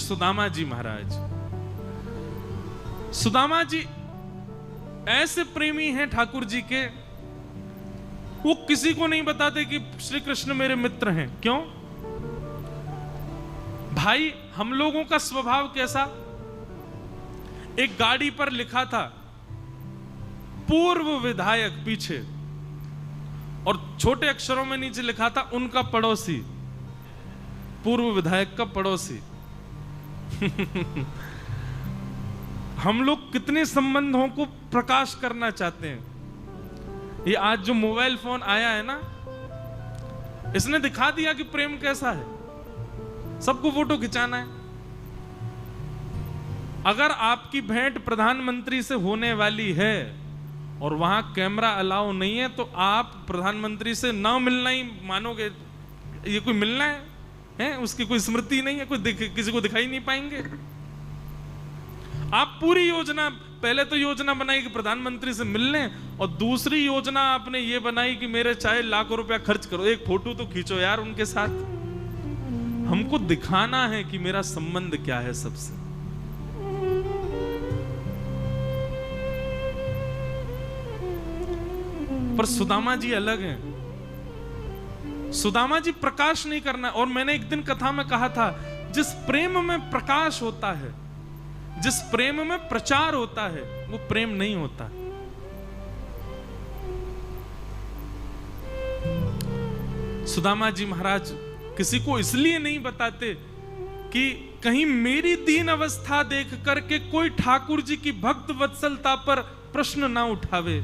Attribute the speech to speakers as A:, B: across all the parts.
A: सुदामा जी महाराज। सुदामा जी ऐसे प्रेमी हैं ठाकुर जी के, वो किसी को नहीं बताते कि श्री कृष्ण मेरे मित्र हैं। क्यों भाई? हम लोगों का स्वभाव कैसा? एक गाड़ी पर लिखा था पूर्व विधायक पीछे, और छोटे अक्षरों में नीचे लिखा था उनका पड़ोसी, पूर्व विधायक का पड़ोसी। हम लोग कितने संबंधों को प्रकाश करना चाहते हैं। ये आज जो मोबाइल फोन आया है ना, इसने दिखा दिया कि प्रेम कैसा है। सबको फोटो खिंचाना है। अगर आपकी भेंट प्रधानमंत्री से होने वाली है और वहां कैमरा अलाउ नहीं है, तो आप प्रधानमंत्री से ना मिलना ही मानोगे। ये कोई मिलना है? उसकी कोई स्मृति नहीं है, किसी को दिखाई नहीं पाएंगे। आप पूरी योजना, पहले तो योजना बनाई कि प्रधानमंत्री से मिलने, और दूसरी योजना आपने ये बनाई कि मेरे चाहे लाखों रुपया खर्च करो, एक फोटो तो खींचो यार उनके साथ। हमको दिखाना है कि मेरा संबंध क्या है सबसे। पर सुदामा जी अलग हैं। सुदामा जी प्रकाश नहीं करना। और मैंने एक दिन कथा में कहा था, जिस प्रेम में प्रकाश होता है, जिस प्रेम में प्रचार होता है, वो प्रेम नहीं होता। सुदामा जी महाराज किसी को इसलिए नहीं बताते कि कहीं मेरी दीन अवस्था देख करके कोई ठाकुर जी की भक्त वत्सलता पर प्रश्न ना उठावे,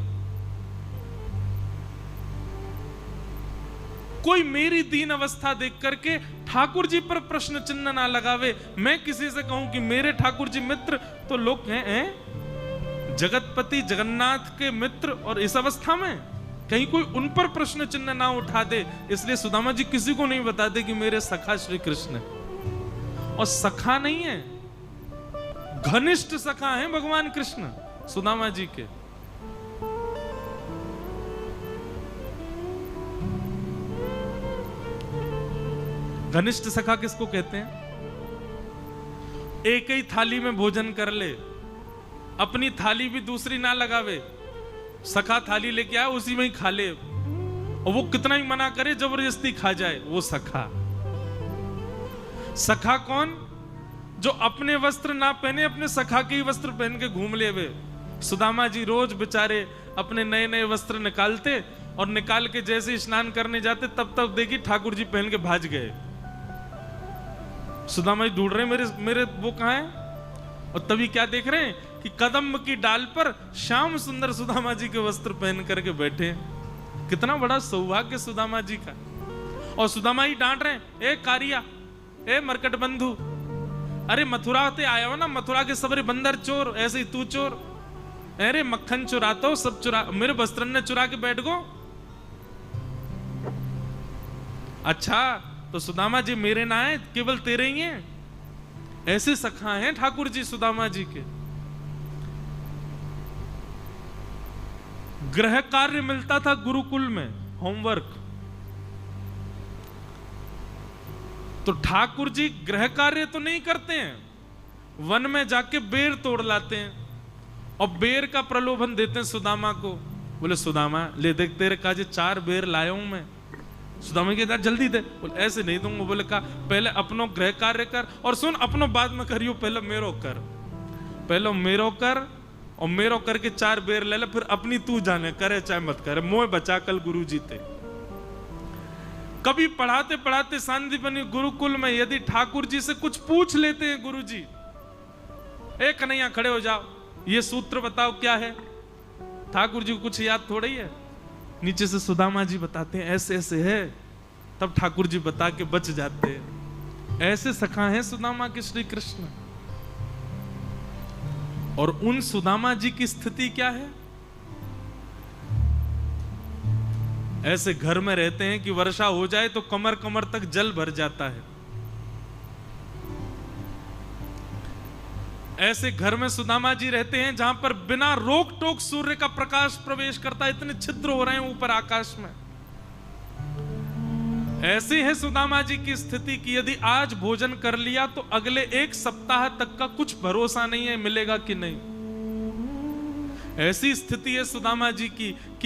A: कोई मेरी दीन अवस्था देख करके ठाकुर जी पर प्रश्न चिन्ह ना लगावे। मैं किसी से कहूं कि मेरे ठाकुर जी मित्र, तो लोग हैं जगतपति जगन्नाथ के मित्र, और इस अवस्था में कहीं कोई उन पर प्रश्न चिन्ह ना उठा दे। इसलिए सुदामा जी किसी को नहीं बताते कि मेरे सखा श्री कृष्ण। और सखा नहीं है, घनिष्ठ सखा है भगवान कृष्ण सुदामा जी के। घनिष्ठ सखा किसको कहते हैं? एक ही थाली में भोजन कर ले, अपनी थाली भी दूसरी ना लगावे, सखा थाली लेके आए उसी में ही खा ले, और वो कितना ही मना करे जबरदस्ती खा जाए, वो सखा। सखा कौन? जो अपने वस्त्र ना पहने, अपने सखा के ही वस्त्र पहन के घूम ले वे। सुदामा जी रोज बेचारे अपने नए नए वस्त्र निकालते, और निकाल के जैसे स्नान करने जाते तब तक देखी ठाकुर जी पहन के भाज गए। सुदामा जी ढूंढ रहे मेरे वो कहां है, और तभी क्या देख रहे हैं कि कदम की डाल पर श्याम सुंदर सुदामा जी के वस्त्र पहन करके बैठे। कितना बड़ा सौभाग्य सुदामा जी का। और सुदामा ही डांट रहे हैं, ए कारिया, ए मरकट बंधु, अरे मथुरा ते आया हो ना, मथुरा के सबरे बंदर चोर, ऐसे ही तू चोर। अरे मक्खन चुराता हो, सब चुरा, मेरे वस्त्र ने चुरा के बैठ गो। अच्छा तो सुदामा जी मेरे ना है, केवल तेरे ही हैं। ऐसे सखा हैं ठाकुर जी सुदामा जी के। गृह कार्य मिलता था गुरुकुल में, होमवर्क। तो ठाकुर जी गृह कार्य तो नहीं करते हैं, वन में जाके बेर तोड़ लाते हैं, और बेर का प्रलोभन देते हैं सुदामा को। बोले सुदामा ले देख, तेरे काजे 4 बेर लाया हूं मैं। सुदामा के दादा जल्दी दे। बोले ऐसे नहीं दूंगा। बोले का पहले अपनो गृह कार्य कर, और सुन अपनो बाद में करियो, पहले मेरो कर, पहले मेरो कर, और मेरो करके 4 बेर ले ले, फिर अपनी तू जाने, करे चाहे मत करे, मोह बचा कल गुरु जी थे। कभी पढ़ाते पढ़ाते सांदीपनी गुरुकुल में यदि ठाकुर जी से कुछ पूछ लेते हैं गुरु जी, ए कन्हैया खड़े हो जाओ, ये सूत्र बताओ क्या है। ठाकुर जी को कुछ याद थोड़ा ही है, नीचे से सुदामा जी बताते हैं ऐसे ऐसे है, तब ठाकुर जी बता के बच जाते हैं। ऐसे सखा हैं सुदामा के श्री कृष्ण। और उन सुदामा जी की स्थिति क्या है? ऐसे घर में रहते हैं कि वर्षा हो जाए तो कमर कमर तक जल भर जाता है। ऐसे घर में सुदामा जी रहते हैं जहां पर बिना रोक टोक सूर्य का प्रकाश प्रवेश करता है, इतने छिद्र हो रहे हैं ऊपर आकाश में। ऐसी है सुदामा जी की स्थिति कि यदि आज भोजन कर लिया तो अगले 1 सप्ताह तक का कुछ भरोसा नहीं है मिलेगा कि नहीं। ऐसी स्थिति है सुदामा जी की कि